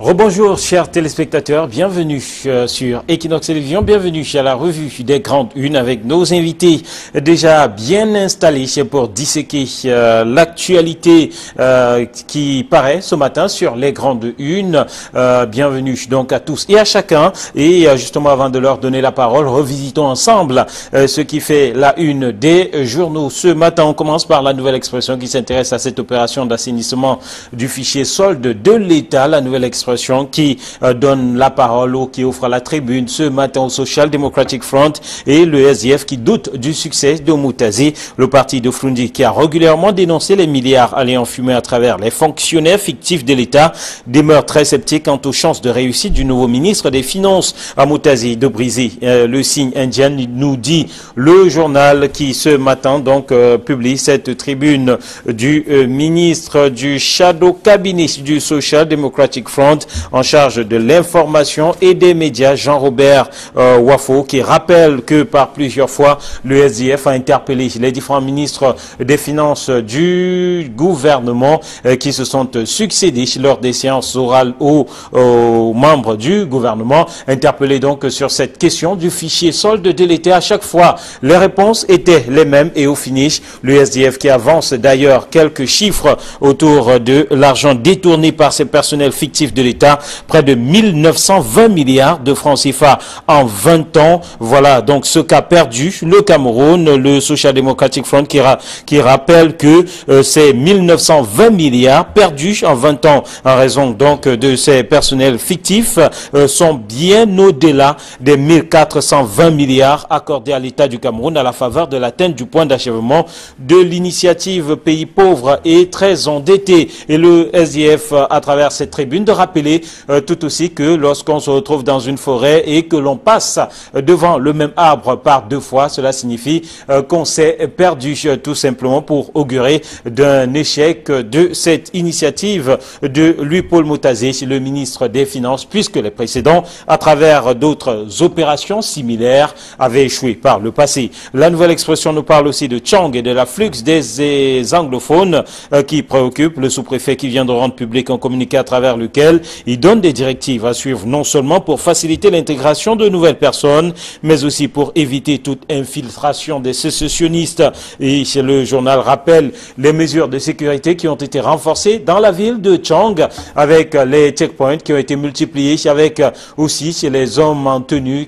Rebonjour chers téléspectateurs, bienvenue sur Equinox Télévision, bienvenue à la revue des Grandes Unes avec nos invités déjà bien installés pour disséquer l'actualité qui paraît ce matin sur les Grandes Unes. Bienvenue donc à tous et à chacun. Et justement avant de leur donner la parole, revisitons ensemble ce qui fait la une des journaux. Ce matin, on commence par la Nouvelle Expression qui s'intéresse à cette opération d'assainissement du fichier solde de l'État. La Nouvelle Expression qui donne la parole ou qui offre la tribune ce matin au Social Democratic Front et le SDF qui doute du succès de Moutazi. Le parti de Frundi qui a régulièrement dénoncé les milliards allant fumer à travers les fonctionnaires fictifs de l'État demeure très sceptique quant aux chances de réussite du nouveau ministre des Finances à Moutazi de briser le signe indien, nous dit le journal qui ce matin donc publie cette tribune du ministre du Shadow Cabinet du Social Democratic Front en charge de l'information et des médias, Jean-Robert Wafo, qui rappelle que par plusieurs fois, le SDF a interpellé les différents ministres des Finances du gouvernement qui se sont succédés lors des séances orales aux membres du gouvernement, interpellés donc sur cette question du fichier solde de l'État. À chaque fois, les réponses étaient les mêmes et au finish, le SDF qui avance d'ailleurs quelques chiffres autour de l'argent détourné par ces personnels fictifs de l'État, près de 1920 milliards de francs CFA en 20 ans. Voilà donc ce qu'a perdu le Cameroun, le Social Democratic Front qui rappelle que ces 1920 milliards perdus en 20 ans en raison donc de ces personnels fictifs sont bien au-delà des 1420 milliards accordés à l'État du Cameroun à la faveur de l'atteinte du point d'achèvement de l'initiative Pays pauvres et très endettés. Et le SDF, à travers cette tribune, de rappeler tout aussi que lorsqu'on se retrouve dans une forêt et que l'on passe devant le même arbre par deux fois, cela signifie qu'on s'est perdu tout simplement, pour augurer d'un échec de cette initiative de Louis-Paul Moutazi, le ministre des Finances, puisque les précédents, à travers d'autres opérations similaires, avaient échoué par le passé. La Nouvelle Expression nous parle aussi de Tchang et de l'afflux des anglophones qui préoccupent le sous-préfet qui vient de rendre public un communiqué à travers lequel il donne des directives à suivre non seulement pour faciliter l'intégration de nouvelles personnes, mais aussi pour éviter toute infiltration des sécessionnistes. Et le journal rappelle les mesures de sécurité qui ont été renforcées dans la ville de Tchang avec les checkpoints qui ont été multipliés, avec aussi les hommes en tenue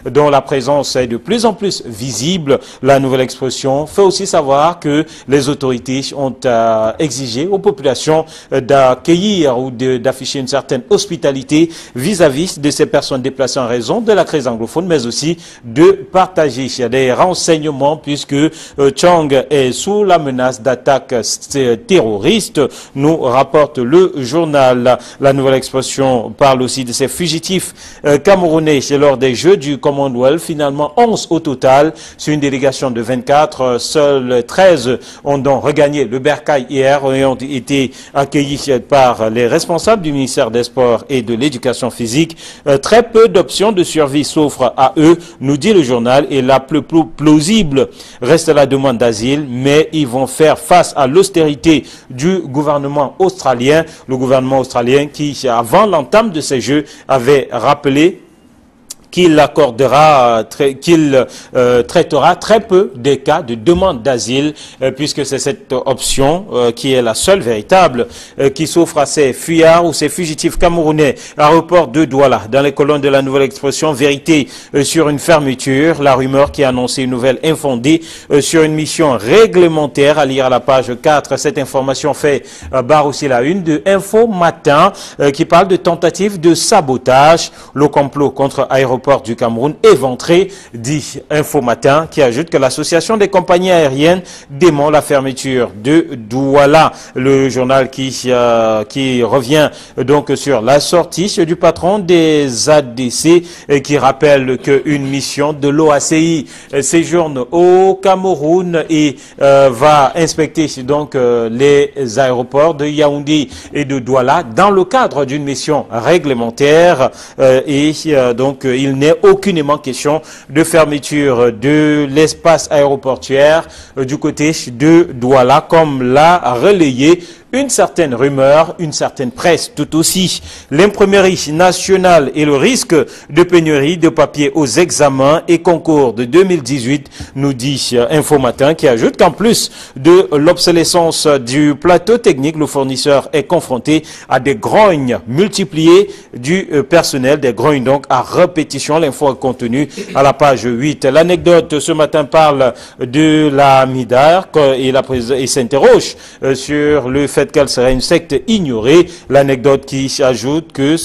dont la présence est de plus en plus visible. La Nouvelle Expression fait aussi savoir que les autorités ont exigé aux populations d'accueillir ou d'afficher une certaine hospitalité vis-à-vis de ces personnes déplacées en raison de la crise anglophone, mais aussi de partager des renseignements puisque Tchang est sous la menace d'attaques terroristes, nous rapporte le journal. La Nouvelle Expression parle aussi de ces fugitifs camerounais lors des Jeux du Commonwealth. Finalement, 11 au total sur une délégation de 24. Seuls 13 ont donc regagné le Bercail hier et ont été accueillis par les responsables du ministère des Sports et de l'Éducation physique. Très peu d'options de survie s'offrent à eux, nous dit le journal, et la plus plausible reste la demande d'asile, mais ils vont faire face à l'austérité du gouvernement australien. Le gouvernement australien qui, avant l'entame de ces Jeux, avait rappelé qu'il traitera très peu des cas de demande d'asile, puisque c'est cette option qui est la seule véritable qui s'offre à ces fuyards ou ces fugitifs camerounais. Aéroport de Douala, dans les colonnes de la Nouvelle Expression, vérité sur une fermeture, la rumeur qui a annoncé une nouvelle infondée sur une mission réglementaire, à lire à la page 4. Cette information fait barre aussi la une de Info Matin qui parle de tentative de sabotage, le complot contre Aéroport du Cameroun éventré, dit Info Matin, qui ajoute que l'association des compagnies aériennes dément la fermeture de Douala. Le journal qui revient donc sur la sortie du patron des ADC qui rappelle qu'une mission de l'OACI séjourne au Cameroun et va inspecter donc les aéroports de Yaoundé et de Douala dans le cadre d'une mission réglementaire donc il n'est aucunement question de fermeture de l'espace aéroportuaire du côté de Douala, comme l'a relayé une certaine rumeur, une certaine presse tout aussi. L'imprimerie nationale et le risque de pénurie de papier aux examens et concours de 2018, nous dit Info Matin, qui ajoute qu'en plus de l'obsolescence du plateau technique, le fournisseur est confronté à des grognes multipliées du personnel, des grognes donc à répétition. L'info est contenue à la page 8. L'anecdote ce matin parle de la Midar et s'interroge sur le fait qu'elle serait une secte ignorée. L'anecdote qui ajoute que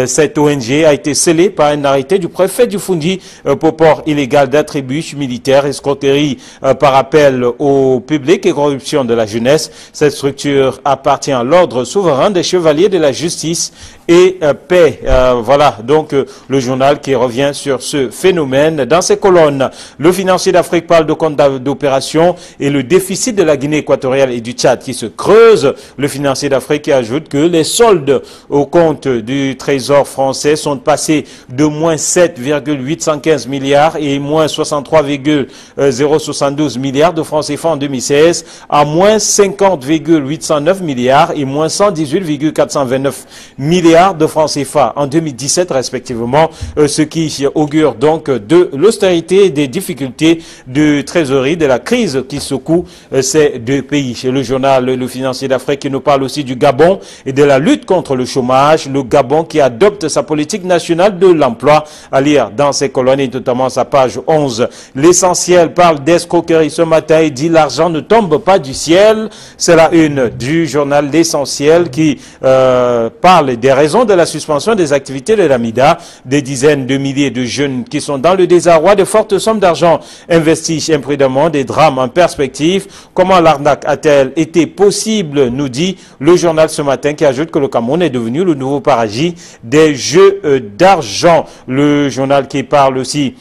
cette ONG a été scellée par un arrêté du préfet du Foundi pour port illégal d'attributs militaires, escroquerie par appel au public et corruption de la jeunesse. Cette structure appartient à l'ordre souverain des chevaliers de la justice et paix. Voilà donc le journal qui revient sur ce phénomène dans ses colonnes. Le Financier d'Afrique parle de compte d'opération et le déficit de la Guinée équatoriale et du Tchad qui se creuse. Le Financier d'Afrique ajoute que les soldes au compte du Trésor français sont passés de moins 7,815 milliards et moins 63,072 milliards de francs CFA en 2016 à moins 50,809 milliards et moins 118,429 milliards de francs CFA en 2017 respectivement, ce qui augure donc de l'austérité et des difficultés de trésorerie de la crise qui secoue ces deux pays. Le journal Le Financier d'Afrique qui nous parle aussi du Gabon et de la lutte contre le chômage. Le Gabon qui adopte sa politique nationale de l'emploi, à lire dans ses colonnes et notamment sa page 11. L'Essentiel parle d'escroquerie ce matin et dit l'argent ne tombe pas du ciel. C'est la une du journal L'Essentiel qui parle des raisons de la suspension des activités de l'AMIDA. Des dizaines de milliers de jeunes qui sont dans le désarroi, de fortes sommes d'argent investies imprudemment, des drames en perspective. Comment l'arnaque a-t-elle été possible, nous dit le journal ce matin qui ajoute que le Cameroun est devenu le nouveau paradis des jeux d'argent. Le journal qui parle aussi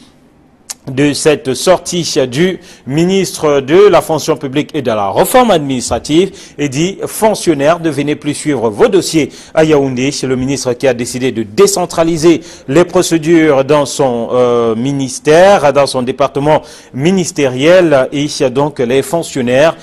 de cette sortie du ministre de la fonction publique et de la réforme administrative et dit fonctionnaires, ne venez plus suivre vos dossiers à Yaoundé. C'est le ministre qui a décidé de décentraliser les procédures dans son ministère, dans son département ministériel, et donc les fonctionnaires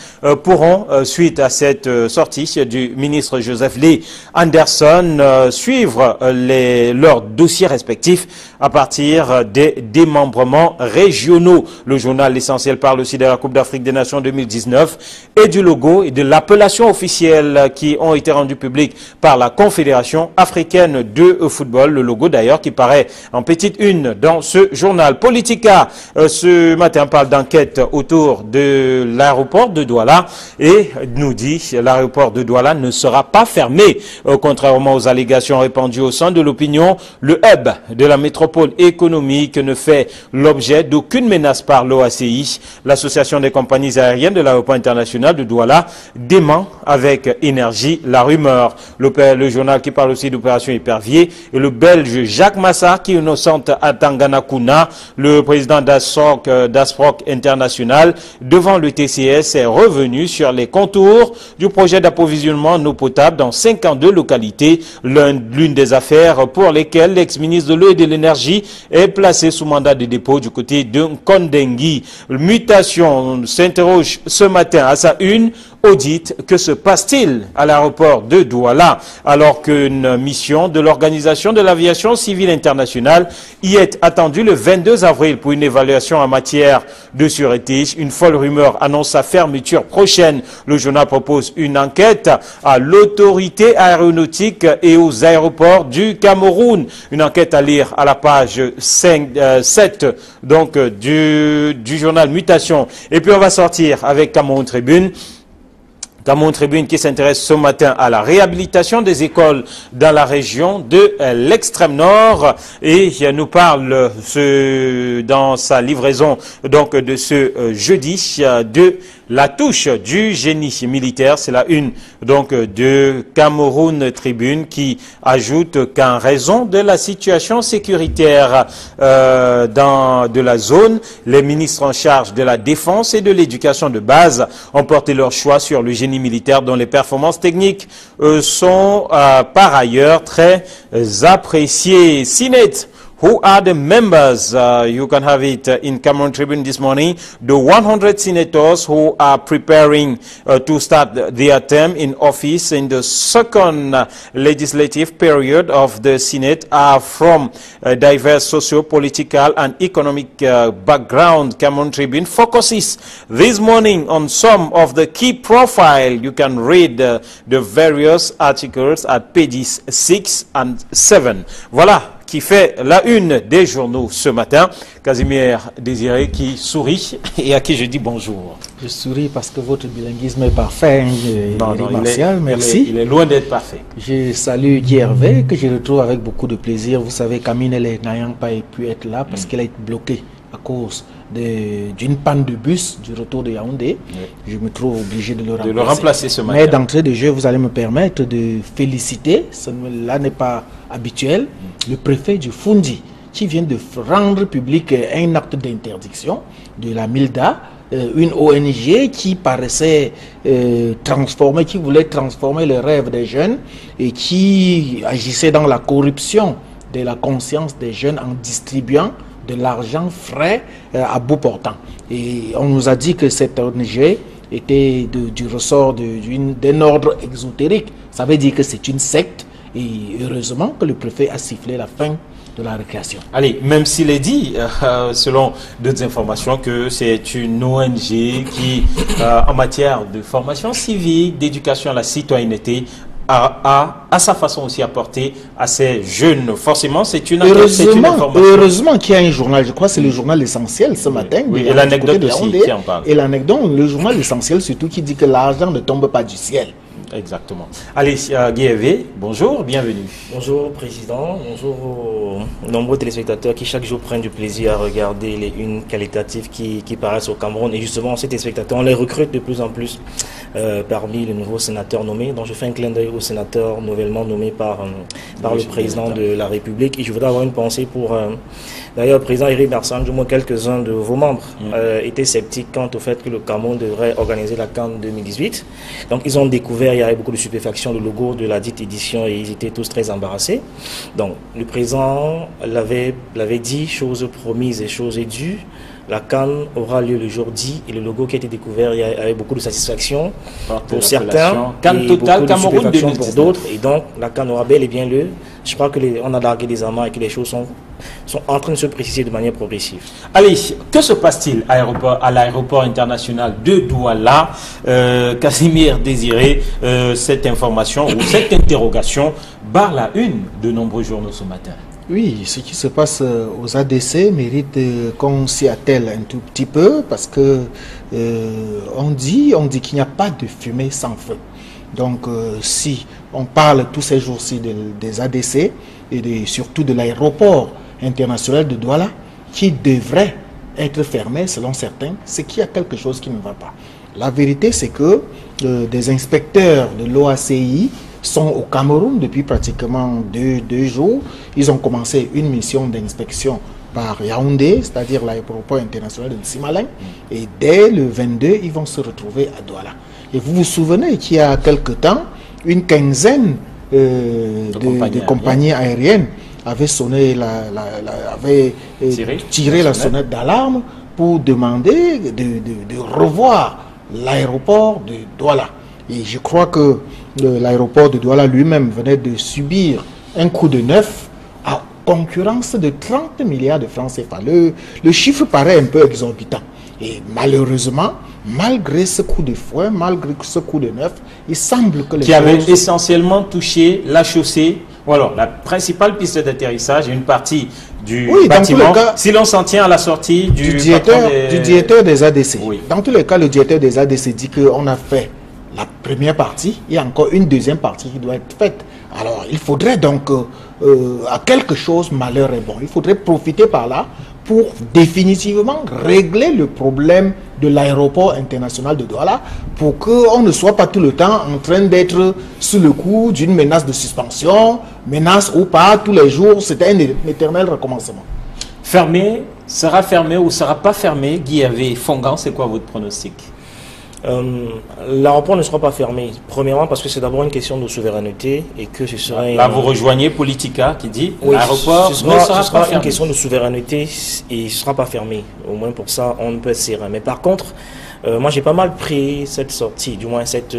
pourront, suite à cette sortie du ministre Joseph Lee Anderson, suivre leurs dossiers respectifs à partir des démembrements régionaux. Le journal L'Essentiel parle aussi de la Coupe d'Afrique des Nations 2019 et du logo et de l'appellation officielle qui ont été rendus publics par la Confédération africaine de football. Le logo d'ailleurs qui paraît en petite une dans ce journal. Politica ce matin parle d'enquête autour de l'aéroport de Douala et nous dit l'aéroport de Douala ne sera pas fermé. Contrairement aux allégations répandues au sein de l'opinion, le hub de la métropole économique ne fait l'objet d'aucune menace par l'OACI. L'association des compagnies aériennes de l'aéroport international de Douala dément avec énergie la rumeur. Le journal qui parle aussi d'opération épervier et le belge Jacques Massard qui innocente à Tanganakuna, le président d'Asproc International devant le TCS est revenu sur les contours du projet d'approvisionnement en eau potable dans 52 localités, l'une des affaires pour lesquelles l'ex-ministre de l'eau et de l'énergie est placé sous mandat de dépôt du côté de Kondengui. Mutation s'interroge ce matin à sa une. Audit, que se passe-t-il à l'aéroport de Douala alors qu'une mission de l'Organisation de l'aviation civile internationale y est attendue le 22 avril pour une évaluation en matière de sûreté. Une folle rumeur annonce sa fermeture prochaine. Le journal propose une enquête à l'autorité aéronautique et aux aéroports du Cameroun. Une enquête à lire à la page 7 donc, du journal Mutation. Et puis on va sortir avec Cameroun Tribune. Cameroun Tribune qui s'intéresse ce matin à la réhabilitation des écoles dans la région de l'extrême nord et nous parle dans sa livraison donc de ce jeudi de la touche du génie militaire. C'est la une donc de Cameroun Tribune qui ajoute qu'en raison de la situation sécuritaire de la zone, les ministres en charge de la défense et de l'éducation de base ont porté leur choix sur le génie militaire dont les performances techniques sont par ailleurs très appréciées. Sinet Who are the members? You can have it in Cameroon Tribune this morning. The 100 senators who are preparing to start their term in office in the second legislative period of the Senate are from diverse socio-political and economic background. Cameroon Tribune focuses this morning on some of the key profile. You can read the various articles at pages 6 and 7. Voilà qui fait la une des journaux ce matin. Casimir Désiré qui sourit et à qui je dis bonjour. Je souris parce que votre bilinguisme est parfait, Martial, merci. Il est loin d'être parfait. Je salue Guy Hervé, que je retrouve avec beaucoup de plaisir. Vous savez, Camille n'ayant pas pu être là parce qu'elle a été bloquée à cause d'une panne de bus du retour de Yaoundé. Je me trouve obligé de le remplacer ce matin. Mais d'entrée de jeu, vous allez me permettre de féliciter, cela n'est pas habituel, le préfet du Fundi qui vient de rendre public un acte d'interdiction de la MILDA, une ONG qui paraissait qui voulait transformer les rêves des jeunes et qui agissait dans la corruption de la conscience des jeunes en distribuant de l'argent frais à bout portant. Et on nous a dit que cette ONG était du ressort d'un ordre exotérique. Ça veut dire que c'est une secte et heureusement que le préfet a sifflé la fin de la récréation. Allez, même s'il est dit, selon d'autres informations, que c'est une ONG qui, en matière de formation civique, d'éducation à la citoyenneté, a sa façon aussi apporté à ces jeunes. Forcément, c'est une information. Heureusement qu'il y a un journal, je crois que c'est le journal Essentiel ce matin. Oui, et l'anecdote aussi qui en parle. Et l'anecdote, le journal Essentiel surtout qui dit que l'argent ne tombe pas du ciel. Exactement. Allez, Guy Hervé, bonjour, bienvenue. Bonjour Président, bonjour aux nombreux téléspectateurs qui chaque jour prennent du plaisir à regarder les unes qualitatives qui paraissent au Cameroun. Et justement, ces téléspectateurs, on les recrute de plus en plus parmi les nouveaux sénateurs nommés. Donc je fais un clin d'œil aux sénateurs nouvellement nommés par le Président de la République. Et je voudrais avoir une pensée pour... D'ailleurs, le président Éric Barsan, du moins quelques-uns de vos membres, étaient sceptiques quant au fait que le Cameroun devrait organiser la CAN 2018. Donc, ils ont découvert, il y avait beaucoup de stupéfaction, le logo de la dite édition et ils étaient tous très embarrassés. Donc, le président l'avait dit, chose promise et chose due. La CAN aura lieu le jour dit et le logo qui a été découvert, il y avait beaucoup de satisfaction pour certains et beaucoup de stupéfaction pour d'autres. Et donc, la CAN aura bel et bien lieu. Je crois qu'on a largué des amarres et que les choses sont en train de se préciser de manière progressive. Allez, que se passe-t-il à l'aéroport international de Douala? Casimir Désiré, cette information ou cette interrogation barre la une de nombreux journaux ce matin. Oui, ce qui se passe aux ADC mérite qu'on s'y attelle un tout petit peu parce que on dit qu'il n'y a pas de fumée sans feu. Donc si on parle tous ces jours-ci des ADC et surtout de l'aéroport international de Douala qui devrait être fermé selon certains, c'est qu'il y a quelque chose qui ne va pas. La vérité c'est que des inspecteurs de l'OACI sont au Cameroun depuis pratiquement deux jours. Ils ont commencé une mission d'inspection par Yaoundé, c'est-à-dire l'aéroport international de Simalin. Et dès le 22, ils vont se retrouver à Douala. Et vous vous souvenez qu'il y a quelque temps, une quinzaine de compagnies aériennes avaient tiré la sonnette d'alarme pour demander de revoir l'aéroport de Douala. Et je crois que l'aéroport de Douala lui-même venait de subir un coup de neuf à concurrence de 30 milliards de francs CFA. Le chiffre paraît un peu exorbitant. Et malheureusement, malgré ce coup de fouet, malgré ce coup de neuf, il semble que les qui avait essentiellement touché la chaussée, ou alors la principale piste d'atterrissage et une partie du bâtiment, si l'on s'en tient à la sortie du directeur des ADC. Oui. Dans tous les cas, le directeur des ADC dit qu'on a fait la première partie, il y a encore une deuxième partie qui doit être faite. Alors, il faudrait donc, à quelque chose, malheur est bon. Il faudrait profiter par là pour définitivement régler le problème de l'aéroport international de Douala pour qu'on ne soit pas tout le temps en train d'être sous le coup d'une menace de suspension, menace ou pas, tous les jours, c'est un éternel recommencement. Fermé, sera fermé ou sera pas fermé, Guy Hervé Fongan, c'est quoi votre pronostic? L'aéroport ne sera pas fermé. Premièrement, parce que c'est d'abord une question de souveraineté et que ce serait... Là, vous rejoignez Politica qui dit oui, l'aéroport ne sera pas fermé. Une question de souveraineté et il ne sera pas fermé. Au moins pour ça, on ne peut être serein. Mais par contre, moi j'ai pas mal pris cette sortie, du moins cette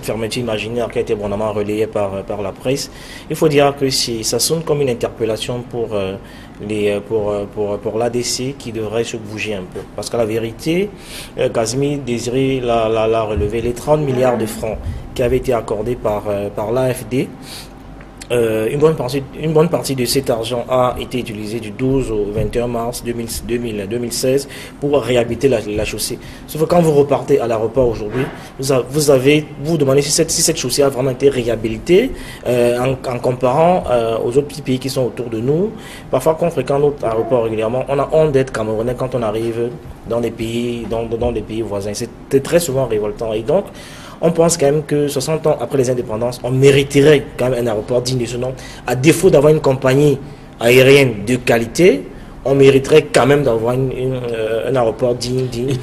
fermeture imaginaire qui a été abondamment relayée par la presse. Il faut dire que ça sonne comme une interpellation pour l'ADC qui devrait se bouger un peu. Parce qu'à la vérité, Casimir désirait la relever. Les 30 milliards de francs qui avaient été accordés par l'AFD, une bonne partie de cet argent a été utilisée du 12 au 21 mars 2016 pour réhabiliter la chaussée. Sauf que quand vous repartez à l'aéroport aujourd'hui, vous demandez si cette chaussée a vraiment été réhabilitée en comparant aux autres petits pays qui sont autour de nous. Parfois, quand on fréquente notre aéroport régulièrement, on a honte d'être camerounais quand on arrive dans des pays voisins. C'est très souvent révoltant. Et donc, on pense quand même que 60 ans après les indépendances, on mériterait quand même un aéroport digne de ce nom. À défaut d'avoir une compagnie aérienne de qualité, on mériterait quand même d'avoir un aéroport digne du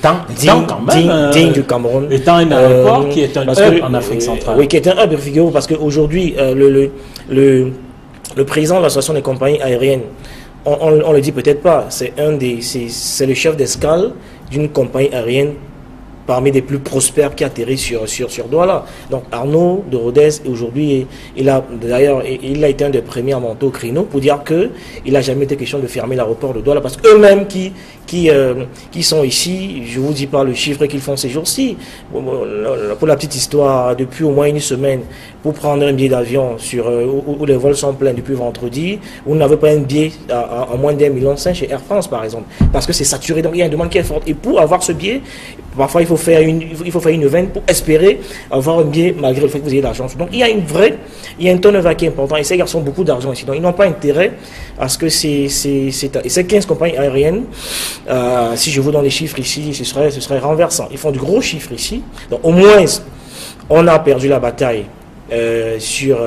Cameroun. Étant un aéroport qui est un hub en Afrique centrale. Oui, qui est un hub, figurez-vous, parce qu'aujourd'hui, le président de l'association des compagnies aériennes, on le dit peut-être pas, c'est le chef d'escale d'une compagnie aérienne parmi les plus prospères qui atterrit sur Douala. Donc Arnaud de Rodez, aujourd'hui, il a été un des premiers à monter au créneau pour dire que il n'a jamais été question de fermer l'aéroport de Douala, parce qu'eux-mêmes qui sont ici, je vous dis pas le chiffre qu'ils font ces jours-ci. Pour la petite histoire, depuis au moins une semaine, pour prendre un billet d'avion où les vols sont pleins depuis vendredi, vous n'avez pas un billet à moins d'1,5 million chez Air France, par exemple, parce que c'est saturé. Donc il y a une demande qui est forte. Et pour avoir ce billet, parfois il faut faire une veine pour espérer avoir un billet malgré le fait que vous ayez de l'argent. Donc il y a un turnover qui est important. Et ces garçons ont beaucoup d'argent ici. Donc ils n'ont pas intérêt à ce que ces 15 compagnies aériennes, si je vous donne les chiffres ici, ce serait renversant. Ils font du gros chiffre ici. Donc au moins, on a perdu la bataille sur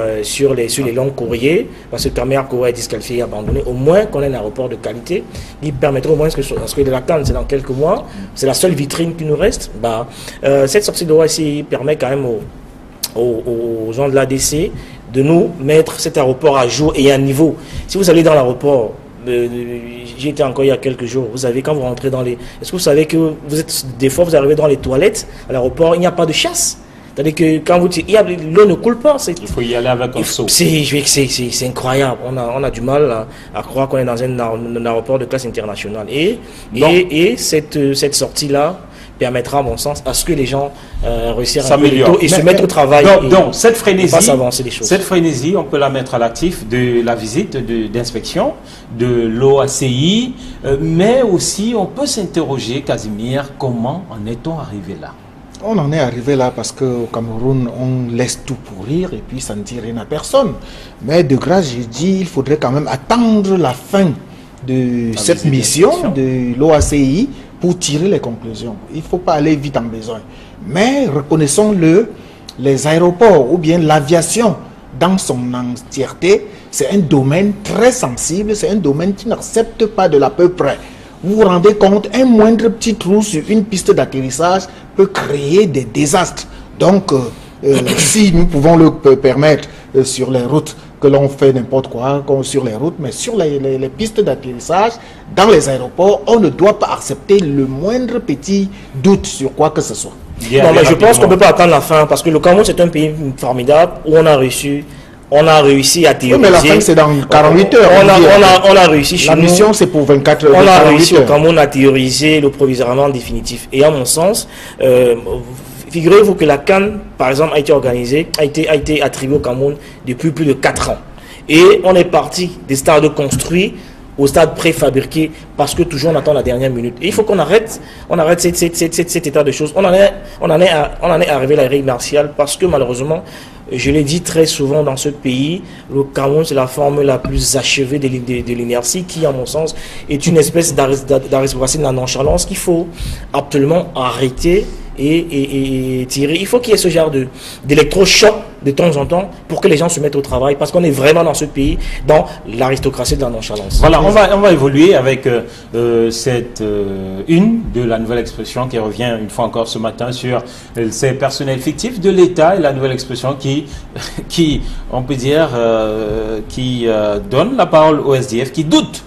les longs courriers, parce que Caméra Courrier est disqualifié et abandonné. Au moins qu'on ait un aéroport de qualité, il permettra au moins parce que la Cannes c'est dans quelques mois, c'est la seule vitrine qui nous reste. Cette sortie de loi ici permet quand même aux gens de l'ADC de nous mettre cet aéroport à jour et à niveau. Si vous allez dans l'aéroport, j'y étais encore il y a quelques jours, vous savez, quand vous rentrez est-ce que vous savez que des fois vous arrivez dans les toilettes à l'aéroport, il n'y a pas de chasse. C'est-à-dire que quand l'eau ne coule pas. Il faut y aller avec un seau. C'est incroyable. On a du mal à croire qu'on est dans un aéroport de classe internationale. Et cette sortie-là permettra, à mon sens, à ce que les gens réussissent à se mettre au travail. Donc cette frénésie, avancer les choses. Cette frénésie, on peut la mettre à l'actif de la visite d'inspection de l'OACI, mais aussi on peut s'interroger, Casimir, comment en est-on arrivé là? On en est arrivé là parce qu'au Cameroun, on laisse tout pourrir et puis ça ne dit rien à personne. Mais de grâce, j'ai dit, il faudrait quand même attendre la fin de cette mission de l'OACI pour tirer les conclusions. Il ne faut pas aller vite en besoin. Mais reconnaissons-le, les aéroports ou bien l'aviation dans son entièreté, c'est un domaine très sensible, c'est un domaine qui n'accepte pas de l'à peu près. Vous vous rendez compte, un moindre petit trou sur une piste d'atterrissage peut créer des désastres. Donc, si nous pouvons le permettre sur les routes, que l'on fait n'importe quoi sur les routes, mais sur les pistes d'atterrissage, dans les aéroports, on ne doit pas accepter le moindre petit doute sur quoi que ce soit. Non, mais je pense qu'on ne peut pas attendre la fin, parce que le Cameroun, c'est un pays formidable où on a réussi à théoriser. Oui, mais la fin, c'est dans 48 heures. On a réussi chez nous. La mission, c'est pour 24 heures. On a réussi au Cameroun à théoriser le provisoirement définitif. Et à mon sens, figurez-vous que la Cannes, par exemple, a été attribuée au Cameroun depuis plus de 4 ans. Et on est parti des stades construits au stade préfabriqué parce que toujours on attend la dernière minute. Et il faut qu'on arrête cet état de choses. On en est arrivé à la règle martiale parce que malheureusement, je l'ai dit très souvent dans ce pays, le Cameroun c'est la forme la plus achevée de l'inertie qui, à mon sens, est une espèce d'aristocratie de la nonchalance qu'il faut absolument arrêter et tirer. Il faut qu'il y ait ce genre d'électrochoc de temps en temps pour que les gens se mettent au travail, parce qu'on est vraiment dans ce pays, dans l'aristocratie de la nonchalance. Voilà, on va évoluer avec cette une de la nouvelle expression qui revient une fois encore ce matin sur ces personnels fictifs de l'État, et la nouvelle expression qui on peut dire, qui donne la parole au SDF, qui doute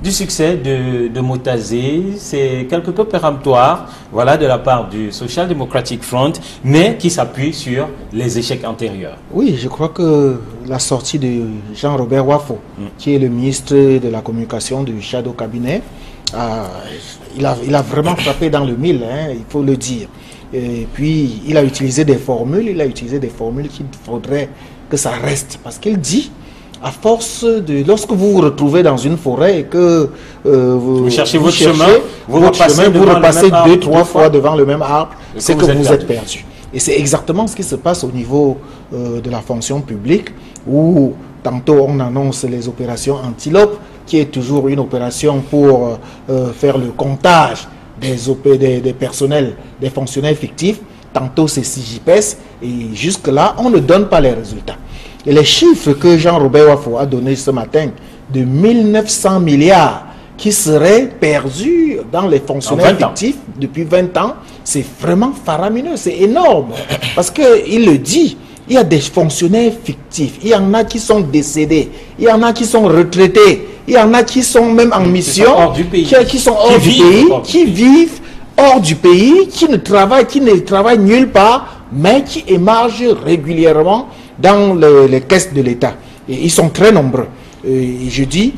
du succès de Motazé. C'est quelque peu péremptoire, voilà, de la part du Social Democratic Front, mais qui s'appuie sur les échecs antérieurs. Oui, je crois que la sortie de Jean-Robert Wafo, qui est le ministre de la Communication du Shadow Cabinet, il a vraiment frappé dans le mille, hein, il faut le dire. Et puis, il a utilisé des formules qu'il faudrait que ça reste, parce qu'il dit, à force de, lorsque vous vous retrouvez dans une forêt et que vous cherchez votre chemin, vous repassez 2-3 fois devant le même arbre, c'est que vous êtes perdu. Et c'est exactement ce qui se passe au niveau de la fonction publique, où tantôt on annonce les opérations Antilope, qui est toujours une opération pour faire le comptage des personnels, des fonctionnaires fictifs. Tantôt c'est CJPS, et jusque-là, on ne donne pas les résultats. Et les chiffres que Jean-Robert Wafo a donnés ce matin, de 1900 milliards qui seraient perdus dans les fonctionnaires fictifs depuis 20 ans, c'est vraiment faramineux, c'est énorme. Parce qu'il le dit, il y a des fonctionnaires fictifs, il y en a qui sont décédés, il y en a qui sont retraités, il y en a qui sont même en mission, qui sont hors du pays, qui vivent hors du pays, qui ne travaillent nulle part, mais qui émargent régulièrement dans les caisses de l'État. Et ils sont très nombreux. Et je dis,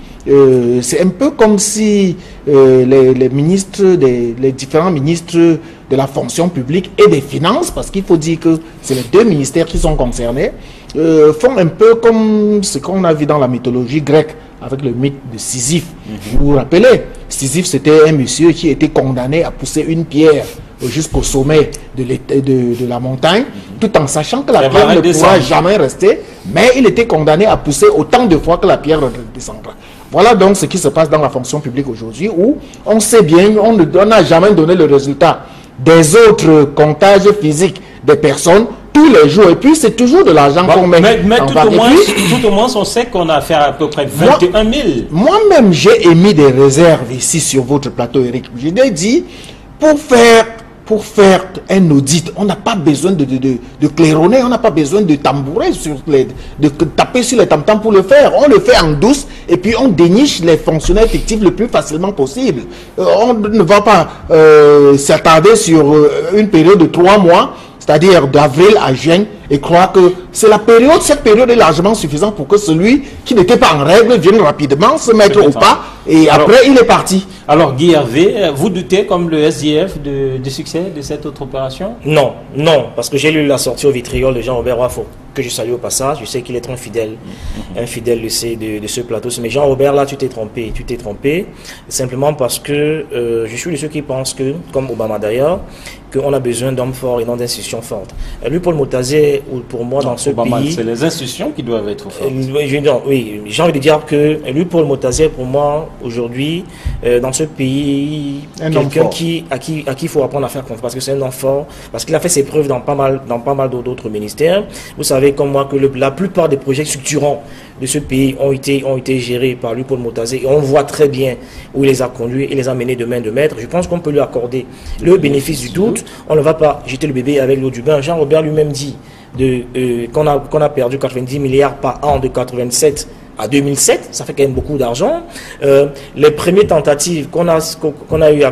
c'est un peu comme si les différents ministres de la fonction publique et des finances, parce qu'il faut dire que c'est les deux ministères qui sont concernés, font un peu comme ce qu'on a vu dans la mythologie grecque avec le mythe de Sisyphe. Vous vous rappelez, Sisyphe, c'était un monsieur qui était condamné à pousser une pierre jusqu'au sommet de la montagne, tout en sachant que la pierre ne pourra jamais rester, mais il était condamné à pousser autant de fois que la pierre descendra. Voilà donc ce qui se passe dans la fonction publique aujourd'hui, où on sait bien, on n'a jamais donné le résultat des autres comptages physiques des personnes tous les jours, et puis c'est toujours de l'argent qu'on met. Mais tout au moins, on sait qu'on a fait à peu près 21 000. Moi-même, j'ai émis des réserves ici sur votre plateau, Eric. Je l'ai dit, pour faire un audit, on n'a pas besoin de claironner, on n'a pas besoin de tambourer, de taper sur les tam-tams pour le faire. On le fait en douce et puis on déniche les fonctionnaires fictifs le plus facilement possible. On ne va pas s'attarder sur une période de 3 mois, c'est-à-dire d'avril à juin, et croire que cette période est largement suffisante pour que celui qui n'était pas en règle vienne rapidement se mettre au pas, et après il est parti. Alors Guy Hervé, vous doutez comme le SDF du succès de cette autre opération? Non, parce que j'ai lu la sortie au vitriol de Jean-Robert Wafo, que je salue au passage. Je sais qu'il est un fidèle de ce plateau. Mais Jean-Robert, là, tu t'es trompé, simplement parce que je suis de ceux qui pensent que, comme Obama d'ailleurs, qu'on a besoin d'hommes forts et non d'institutions fortes. Lui, Paul Motazé, pour moi, dans ce pays... C'est les institutions qui doivent être fortes. Oui, j'ai envie de dire que lui, Paul Motazé, pour moi, aujourd'hui, dans ce pays, quelqu'un à qui il faut apprendre à faire confiance, parce que c'est un homme fort, parce qu'il a fait ses preuves dans pas mal d'autres ministères. Vous savez comme moi que la plupart des projets structurants de ce pays ont été gérés par lui, Paul Motazé, et on voit très bien où il les a conduits, il les a menés de main de maître. Je pense qu'on peut lui accorder le bénéfice du doute. On ne va pas jeter le bébé avec l'eau du bain. Jean-Robert lui-même dit qu'on a perdu 90 milliards par an de 87 à 2007, ça fait quand même beaucoup d'argent. Les premières tentatives qu'on a eu à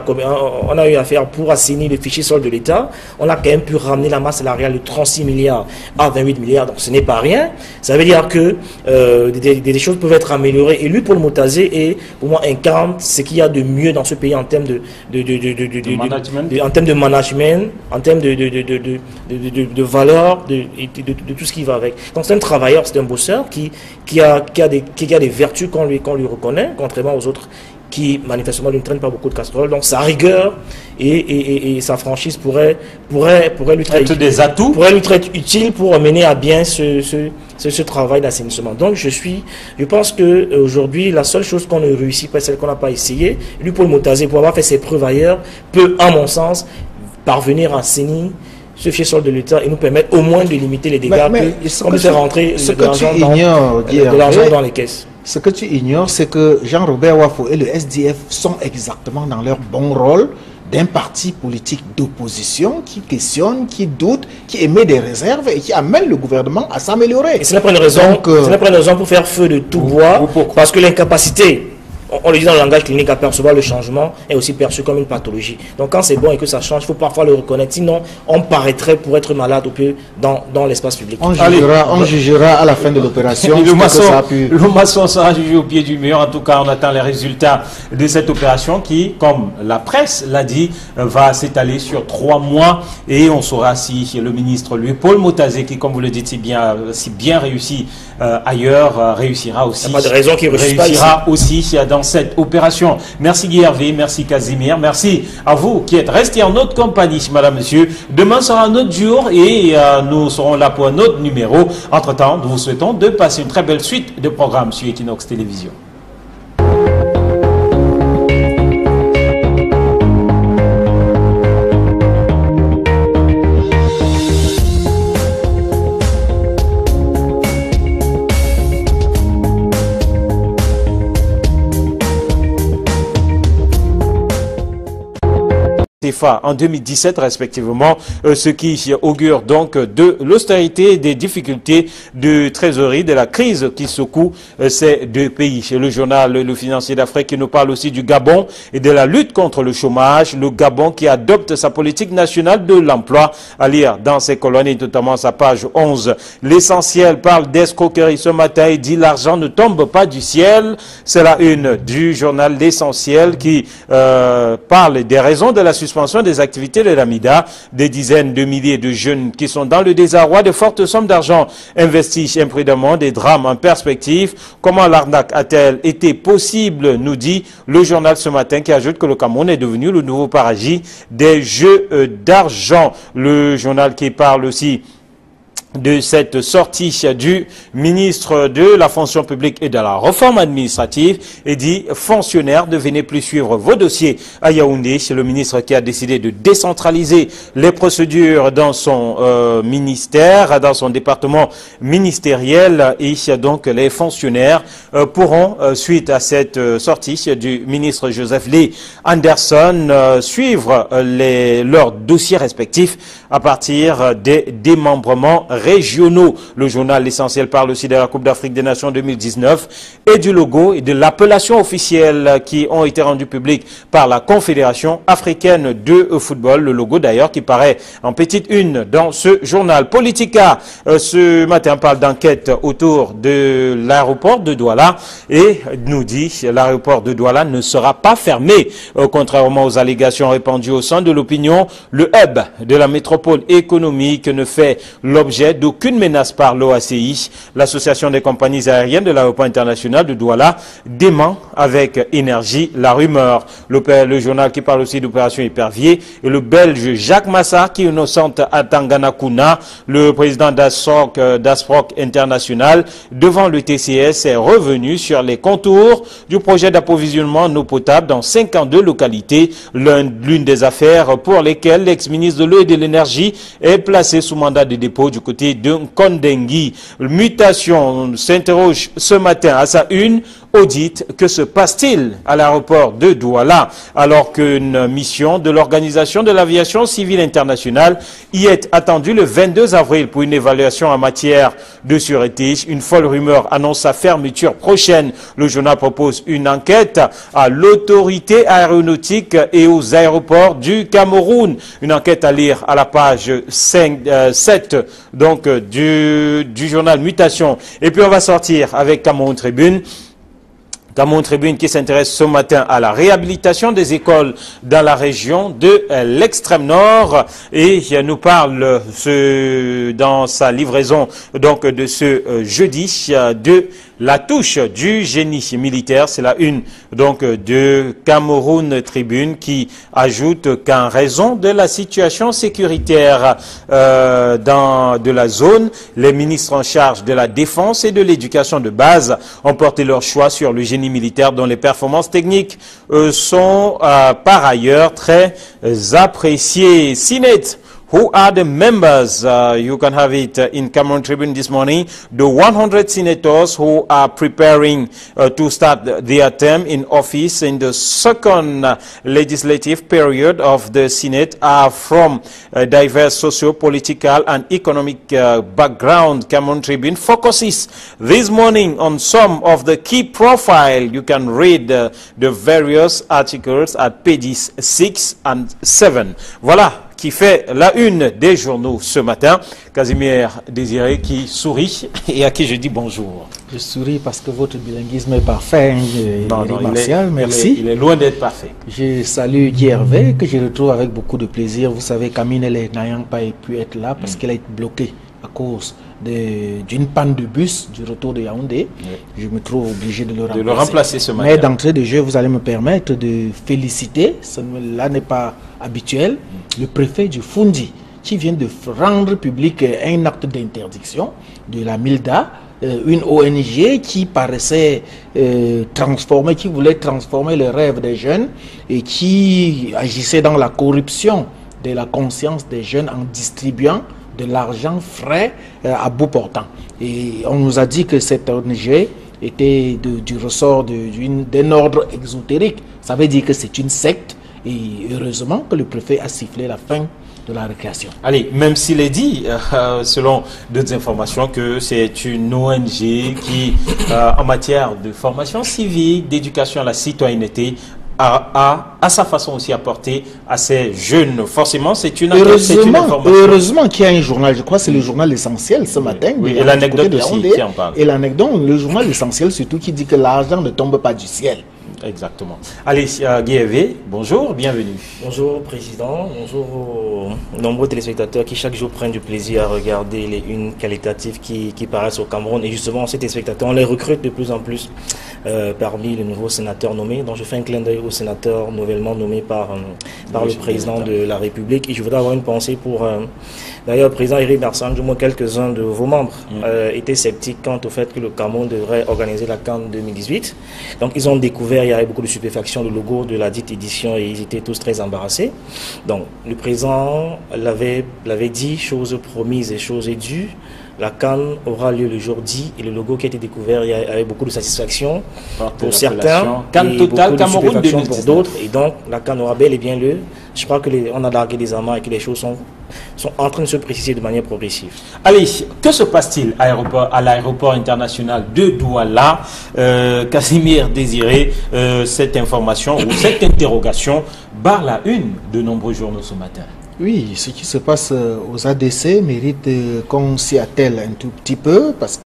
faire pour assainir le fichier solde de l'État, on a quand même pu ramener la masse salariale de 36 milliards à 28 milliards, donc ce n'est pas rien. Ça veut dire que des choses peuvent être améliorées. Et lui, Paul Motazé, pour moi, incarne ce qu'il y a de mieux dans ce pays en termes de management, en termes de valeur, de tout ce qui va avec. Donc c'est un travailleur, c'est un bosseur qui a des vertus qu'on lui reconnaît, contrairement aux autres qui manifestement ne traînent pas beaucoup de casseroles. Donc sa rigueur et sa franchise pourraient lui être utile pour mener à bien ce travail d'assainissement. Donc je pense que aujourd'hui la seule chose qu'on ne réussit pas, celle qu'on n'a pas essayé. Lui, Paul Motazé, pour avoir fait ses preuves ailleurs, peut, à mon sens, parvenir à assainir ce fichier sol de l'État et nous permettre au moins de limiter les dégâts qu'on puisse rentrer de l'argent dans les caisses. Ce que tu ignores, c'est que Jean-Robert Wafo et le SDF sont exactement dans leur bon rôle d'un parti politique d'opposition qui questionne, qui doute, qui émet des réserves et qui amène le gouvernement à s'améliorer. Et ce n'est pas une raison pour faire feu de tout bois, parce que l'incapacité, on le dit dans le langage clinique, à percevoir le changement est aussi perçu comme une pathologie. Donc quand c'est bon et que ça change, il faut parfois le reconnaître. Sinon, on paraîtrait pour être malade au plus dans l'espace public. On jugera à la fin de l'opération. Le maçon sera jugé au pied du mur. En tout cas, on attend les résultats de cette opération qui, comme la presse l'a dit, va s'étaler sur 3 mois. Et on saura si le ministre Paul Motazé, qui, comme vous le dites, si bien réussi ailleurs, réussira aussi. Il n'y a pas de raison qu'il réussira aussi dans cette opération. Merci Guy Hervé, merci Casimir, merci à vous qui êtes restés en notre compagnie, madame, monsieur. Demain sera un autre jour et nous serons là pour un autre numéro. Entre-temps, nous vous souhaitons de passer une très belle suite de programmes sur Equinox Télévision. En 2017 respectivement, ce qui augure donc de l'austérité et des difficultés de trésorerie, de la crise qui secoue ces deux pays. Le journal Le Financier d'Afrique qui nous parle aussi du Gabon et de la lutte contre le chômage. Le Gabon qui adopte sa politique nationale de l'emploi, à lire dans ses colonnes et notamment sa page 11. L'Essentiel parle d'escroquerie ce matin et dit l'argent ne tombe pas du ciel. C'est la une du journal L'Essentiel qui parle des raisons de la suspension des activités de l'AMIDA, des dizaines de milliers de jeunes qui sont dans le désarroi, de fortes sommes d'argent investies imprudemment, des drames en perspective. Comment l'arnaque a-t-elle été possible, nous dit le journal ce matin, qui ajoute que le Cameroun est devenu le nouveau paradis des jeux d'argent. Le journal qui parle aussi de cette sortie du ministre de la fonction publique et de la réforme administrative et dit « Fonctionnaires, ne venez plus suivre vos dossiers à Yaoundé ». C'est le ministre qui a décidé de décentraliser les procédures dans son ministère, dans son département ministériel, et donc les fonctionnaires pourront, suite à cette sortie du ministre Joseph Lee Anderson, suivre leurs dossiers respectifs à partir des démembrements régionaux. Le journal L'Essentiel parle aussi de la Coupe d'Afrique des Nations 2019 et du logo et de l'appellation officielle qui ont été rendus publics par la Confédération africaine de football. Le logo d'ailleurs qui paraît en petite une dans ce journal. Politica ce matin parle d'enquête autour de l'aéroport de Douala et nous dit l'aéroport de Douala ne sera pas fermé. Contrairement aux allégations répandues au sein de l'opinion, le hub de la métropole économique ne fait l'objet d'aucune menace par l'OACI. L'association des compagnies aériennes de l'aéroport international de Douala dément avec énergie la rumeur. Le journal qui parle aussi d'opération épervier et le belge Jacques Massard qui innocente à Tanganakuna, le président d'Asproc International devant le TCS est revenu sur les contours du projet d'approvisionnement en eau potable dans 52 localités, l'une des affaires pour lesquelles l'ex-ministre de l'eau et de l'énergie est placé sous mandat de dépôt du côté de Kondengui. Mutation s'interroge ce matin à sa une. Audit, que se passe-t-il à l'aéroport de Douala alors qu'une mission de l'Organisation de l'aviation civile internationale y est attendue le 22 avril pour une évaluation en matière de sûreté. Une folle rumeur annonce sa fermeture prochaine. Le journal propose une enquête à l'autorité aéronautique et aux aéroports du Cameroun. Une enquête à lire à la page 7 donc, du journal Mutation. Et puis on va sortir avec Cameroun Tribune. Cameroun Tribune qui s'intéresse ce matin à la réhabilitation des écoles dans la région de l'extrême nord et nous parle dans sa livraison donc de ce jeudi de la touche du génie militaire. C'est la une donc de Cameroun Tribune qui ajoute qu'en raison de la situation sécuritaire de la zone, les ministres en charge de la défense et de l'éducation de base ont porté leur choix sur le génie militaire dont les performances techniques sont par ailleurs très appréciées. Sinet, who are the members? You can have it in Cameroon Tribune this morning. The 100 senators who are preparing to start their term in office in the second legislative period of the Senate are from diverse socio-political and economic background. Cameroon Tribune focuses this morning on some of the key profile. You can read the various articles at pages 6 and 7. Voilà qui fait la une des journaux ce matin. Casimir Désiré qui sourit et à qui je dis bonjour. Je souris parce que votre bilinguisme est parfait, Martial, merci. Il est loin d'être parfait. Je salue Guy Hervé, que je retrouve avec beaucoup de plaisir. Vous savez, Camille n'ayant pas pu être là parce qu'elle a été bloquée à cause d'une panne de bus du retour de Yaoundé. Je me trouve obligé de le remplacer ce matin. Mais d'entrée de jeu, vous allez me permettre de féliciter, cela n'est pas habituel, le préfet du Fundi qui vient de rendre public un acte d'interdiction de la MILDA, une ONG qui paraissait qui voulait transformer les rêves des jeunes et qui agissait dans la corruption de la conscience des jeunes en distribuant de l'argent frais à bout portant. Et on nous a dit que cette ONG était du ressort d'un ordre exotérique. Ça veut dire que c'est une secte et heureusement que le préfet a sifflé la fin de la récréation. Allez, même s'il est dit, selon d'autres informations, que c'est une ONG qui, en matière de formation civique, d'éducation à la citoyenneté, a sa façon aussi apporté à ces jeunes. Forcément, c'est une information. Heureusement qu'il y a un journal, je crois que c'est le journal Essentiel ce matin. Oui, et l'anecdote aussi qui en parle. Et l'anecdote, le journal Essentiel surtout qui dit que l'argent ne tombe pas du ciel. Exactement. Allez, Guy Hervé, bonjour, bienvenue. Bonjour Président, bonjour aux nombreux téléspectateurs qui chaque jour prennent du plaisir à regarder les unes qualitatives qui paraissent au Cameroun. Et justement, ces téléspectateurs, on les recrute de plus en plus parmi les nouveaux sénateurs nommés. Donc je fais un clin d'œil aux sénateurs nouvellement nommés par le Président de la République. Et je voudrais avoir une pensée pour... D'ailleurs, le président Éric Barsan, du moins quelques-uns de vos membres étaient sceptiques quant au fait que le Cameroun devrait organiser la CAN 2018. Donc ils ont découvert, il y avait beaucoup de stupéfaction, le logo de la dite édition et ils étaient tous très embarrassés. Donc le président l'avait dit, chose promise et chose due. La CAN aura lieu le jour dit et le logo qui a été découvert, il y avait beaucoup de satisfaction pour certains CAN Total Cameroun 2019 pour d'autres. Et donc la CAN aura bel et bien lieu. Je crois qu'on a largué des amarres et que les choses sont en train de se préciser de manière progressive. Allez, que se passe-t-il à l'aéroport international de Douala? Casimir Désiré, cette information ou cette interrogation barre la une de nombreux journaux ce matin. Oui, ce qui se passe aux ADC mérite qu'on s'y attelle un tout petit peu parce que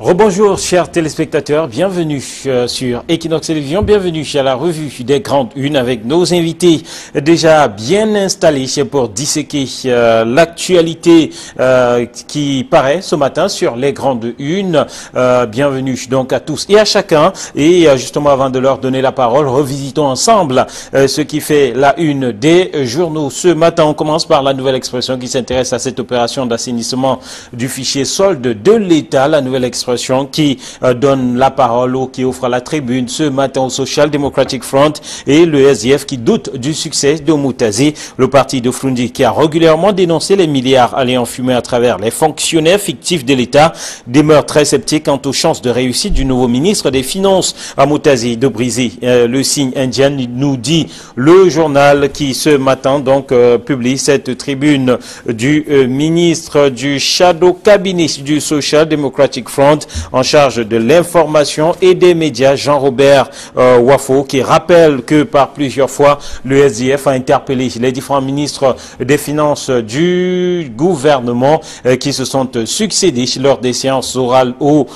Rebonjour chers téléspectateurs, bienvenue sur Equinox Télévision, bienvenue à la revue des grandes unes avec nos invités déjà bien installés pour disséquer l'actualité qui paraît ce matin sur les grandes unes. Bienvenue donc à tous et à chacun. Et justement avant de leur donner la parole, revisitons ensemble ce qui fait la une des journaux. Ce matin, on commence par la Nouvelle Expression qui s'intéresse à cette opération d'assainissement du fichier solde de l'État. La Nouvelle Expression qui donne la parole ou qui offre la tribune ce matin au Social Democratic Front et le SDF qui doute du succès de Moutazi, le parti de Frundi qui a régulièrement dénoncé les milliards allant fumer à travers les fonctionnaires fictifs de l'État, demeure très sceptique quant aux chances de réussite du nouveau ministre des Finances à Moutazi de briser le signe indien, nous dit le journal qui ce matin donc publie cette tribune du ministre du Shadow Cabinet du Social Democratic Front en charge de l'information et des médias, Jean-Robert Wafo, qui rappelle que par plusieurs fois, le SDF a interpellé les différents ministres des Finances du gouvernement qui se sont succédés lors des séances orales aux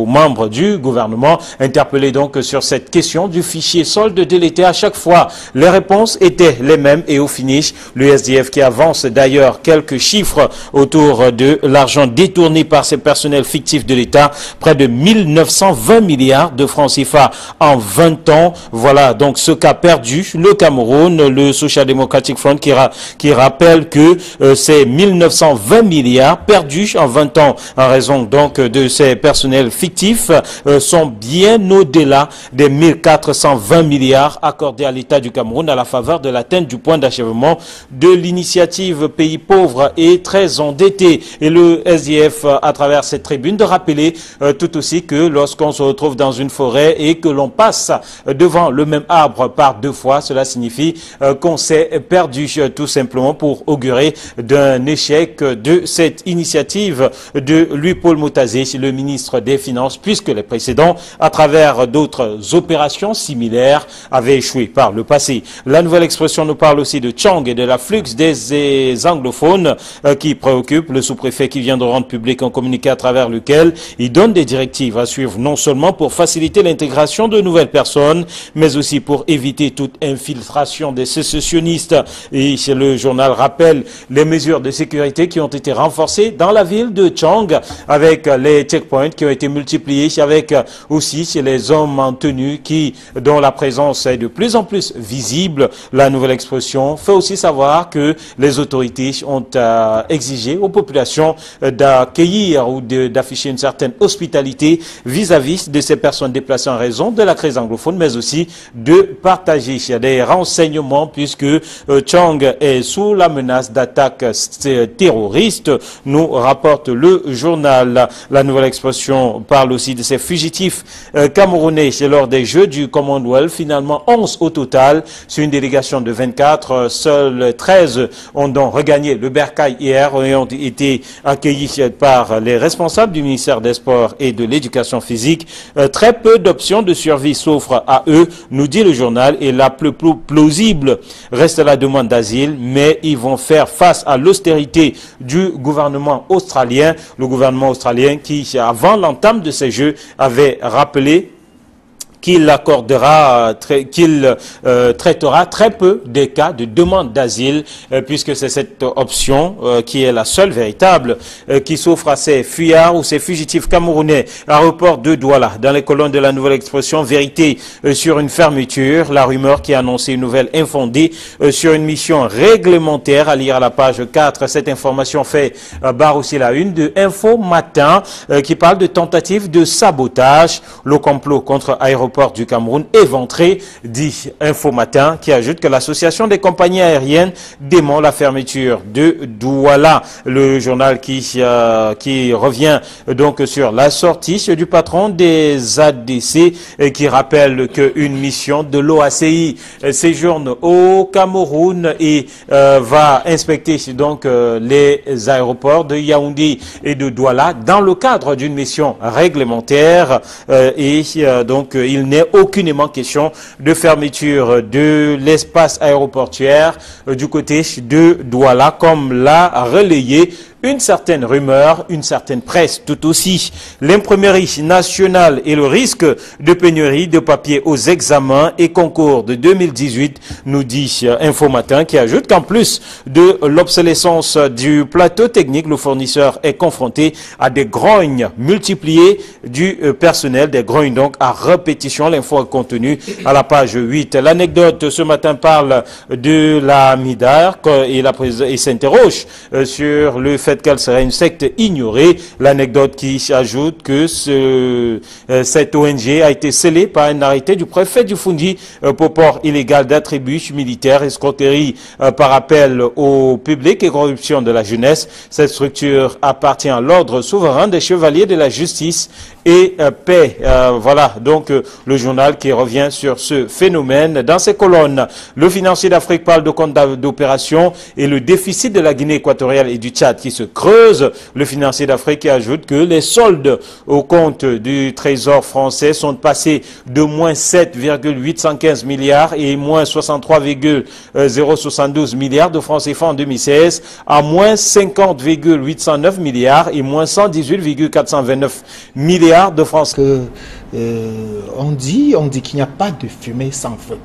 membres du gouvernement, interpellés donc sur cette question du fichier solde de l'État. À chaque fois, les réponses étaient les mêmes et au finish, le SDF qui avance d'ailleurs quelques chiffres autour de l'argent détourné par ces personnels fictifs de l'État, près de 1920 milliards de francs CFA en 20 ans. Voilà donc ce qu'a perdu le Cameroun. Le Social Democratic Front qui rappelle que ces 1920 milliards perdus en 20 ans en raison donc de ces personnels fictifs sont bien au-delà des 1420 milliards accordés à l'État du Cameroun à la faveur de l'atteinte du point d'achèvement de l'initiative Pays pauvres et très endettés. Et le SDF, à travers cette tribune, de rappeler tout aussi que lorsqu'on se retrouve dans une forêt et que l'on passe devant le même arbre par deux fois, cela signifie qu'on s'est perdu tout simplement, pour augurer d'un échec de cette initiative de Louis-Paul Motazé, le ministre des Finances, puisque les précédents, à travers d'autres opérations similaires, avaient échoué par le passé. La nouvelle expression nous parle aussi de Tchang et de l'afflux des anglophones qui préoccupent le sous-préfet, qui vient de rendre public un communiqué à travers lequel il donne des directives à suivre, non seulement pour faciliter l'intégration de nouvelles personnes, mais aussi pour éviter toute infiltration des sécessionnistes. Et le journal rappelle les mesures de sécurité qui ont été renforcées dans la ville de Tchang, avec les checkpoints qui ont été multipliés, avec aussi les hommes en tenue dont la présence est de plus en plus visible. La nouvelle expression fait aussi savoir que les autorités ont exigé aux populations d'accueillir ou d'afficher une certaine hospitalité vis-à-vis de ces personnes déplacées en raison de la crise anglophone, mais aussi de partager des renseignements, puisque Tchang est sous la menace d'attaques terroristes, nous rapporte le journal. La nouvelle expression parle aussi de ces fugitifs camerounais lors des Jeux du Commonwealth. Finalement, 11 au total sur une délégation de 24. Seuls 13 ont donc regagné le Bercail hier et ont été accueillis par les responsables du ministère des Sports et de l'Éducation physique. Très peu d'options de survie s'offrent à eux, nous dit le journal, et la plus plausible reste la demande d'asile, mais ils vont faire face à l'austérité du gouvernement australien. Le gouvernement australien qui, avant l'entame de ces Jeux, avait rappelé qu'il traitera très peu des cas de demande d'asile, puisque c'est cette option qui est la seule véritable qui s'offre à ces fuyards ou ces fugitifs camerounais. Aéroport de Douala, dans les colonnes de la nouvelle expression, vérité sur une fermeture, la rumeur qui a annoncé une nouvelle infondée sur une mission réglementaire, à lire à la page 4. Cette information fait barre aussi la une de Info Matin qui parle de tentative de sabotage. Le complot contre aéroport du Cameroun éventré, dit Info Matin, qui ajoute que l'association des compagnies aériennes dément la fermeture de Douala. Le journal qui revient donc sur la sortie du patron des ADC qui rappelle qu'une mission de l'OACI séjourne au Cameroun et va inspecter donc les aéroports de Yaoundé et de Douala dans le cadre d'une mission réglementaire donc il n'est aucunement question de fermeture de l'espace aéroportuaire du côté de Douala, comme l'a relayé une certaine rumeur, une certaine presse tout aussi. L'imprimerie nationale et le risque de pénurie de papier aux examens et concours de 2018, nous dit Info Matin, qui ajoute qu'en plus de l'obsolescence du plateau technique, le fournisseur est confronté à des grognes multipliées du personnel, des grognes donc à répétition. L'info est contenue à la page 8. L'anecdote ce matin parle de la MIDAR et s'interroge sur le fait qu'elle serait une secte ignorée. L'anecdote qui ajoute que cette ONG a été scellée par un arrêté du préfet du Fundi pour port illégal d'attributs militaires, escroquerie par appel au public et corruption de la jeunesse. Cette structure appartient à l'ordre souverain des chevaliers de la justice et paix. Voilà donc le journal qui revient sur ce phénomène. Dans ses colonnes, le financier d'Afrique parle de compte d'opération et le déficit de la Guinée équatoriale et du Tchad qui se creuse. Le financier d'Afrique qui ajoute que les soldes au compte du trésor français sont passés de moins 7,815 milliards et moins 63,072 milliards de francs CFA en 2016 à moins 50,809 milliards et moins 118,429 milliards de francs. On dit qu'il n'y a pas de fumée sans feu.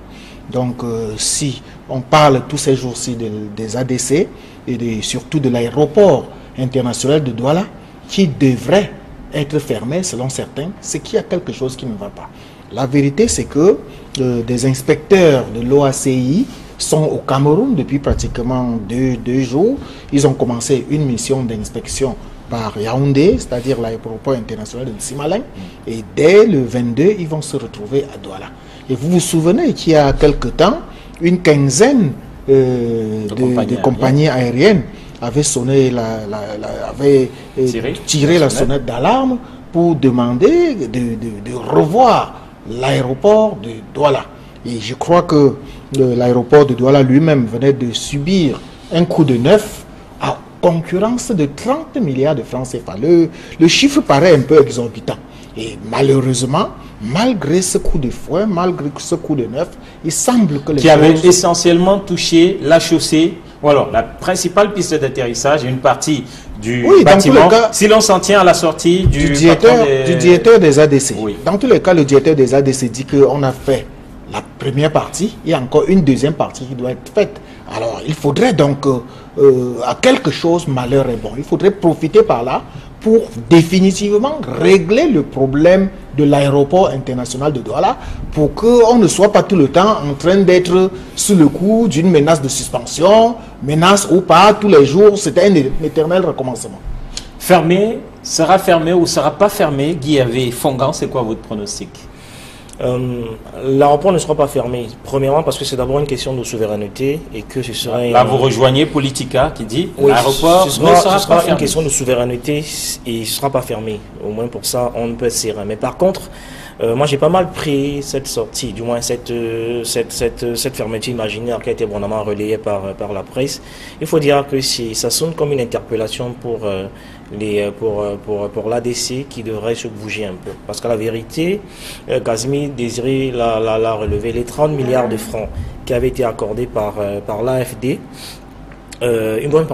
Donc si on parle tous ces jours-ci des ADC et surtout de l'aéroport international de Douala qui devrait être fermé selon certains, c'est qu'il y a quelque chose qui ne va pas. La vérité, c'est que des inspecteurs de l'OACI sont au Cameroun depuis pratiquement deux jours. Ils ont commencé une mission d'inspection par Yaoundé, c'est-à-dire l'aéroport international de Simaleng, et dès le 22, ils vont se retrouver à Douala. Et vous vous souvenez qu'il y a quelque temps, une quinzaine de compagnies aériennes avaient sonné tiré la sonnette d'alarme pour demander de revoir l'aéroport de Douala. Et je crois que l'aéroport de Douala lui-même venait de subir un coup de neuf à concurrence de 30 milliards de francs CFA. Le chiffre paraît un peu exorbitant. Et malheureusement, malgré ce coup de fouet, malgré ce coup de neuf, il semble que les qui avait essentiellement touché la chaussée, ou alors la principale piste d'atterrissage et une partie du bâtiment, si l'on s'en tient à la sortie du directeur des ADC. Oui. Dans tous les cas, le directeur des ADC dit qu'on a fait la première partie, il y a encore une deuxième partie qui doit être faite. Alors, il faudrait donc, à quelque chose, malheur est bon. Il faudrait profiter par là pour définitivement régler le problème de l'aéroport international de Douala pour qu'on ne soit pas tout le temps en train d'être sous le coup d'une menace de suspension, menace ou pas, tous les jours, c'est un éternel recommencement. Fermé, sera fermé ou sera pas fermé, Guy Hervé Fongan, c'est quoi votre pronostic? L'aéroport ne sera pas fermé. Premièrement parce que c'est d'abord une question de souveraineté et que ce serait... Là, vous rejoignez Politica qui dit l'aéroport ne sera pas fermé. Une question de souveraineté et il ne sera pas fermé. Au moins pour ça, on peut être serein. Mais par contre, moi j'ai pas mal pris cette sortie, du moins cette fermeture imaginaire qui a été abondamment relayée par la presse. Il faut dire que ça sonne comme une interpellation pour l'ADC qui devrait se bouger un peu. Parce que la vérité, Kazmi désirait la relever. Les 30 milliards de francs qui avaient été accordés par l'AFD, une bonne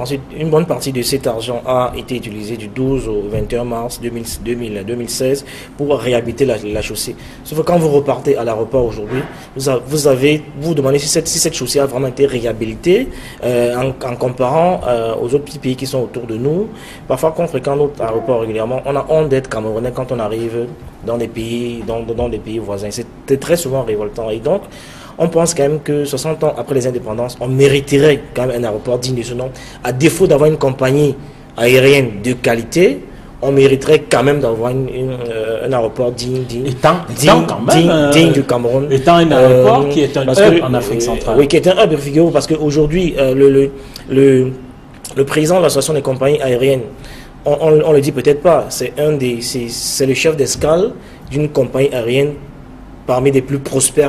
partie de cet argent a été utilisé du 12 au 21 mars 2016 pour réhabiliter la chaussée. Sauf que quand vous repartez à l'aéroport aujourd'hui, vous demandez si cette chaussée a vraiment été réhabilitée en comparant aux autres pays qui sont autour de nous. Parfois, quand on fréquente notre aéroport régulièrement, on a honte d'être camerounais quand on arrive dans des pays voisins. C'est très souvent révoltant. Et donc, on pense quand même que 60 ans après les indépendances, on mériterait quand même un aéroport digne de ce nom. À défaut d'avoir une compagnie aérienne de qualité, on mériterait quand même d'avoir un aéroport digne du Cameroun. Étant un aéroport qui est un hub en Afrique centrale. Oui, qui est un hub, figurez-vous, parce qu'aujourd'hui, le président de l'association des compagnies aériennes, on le dit peut-être pas, c'est le chef d'escale d'une compagnie aérienne parmi les plus prospères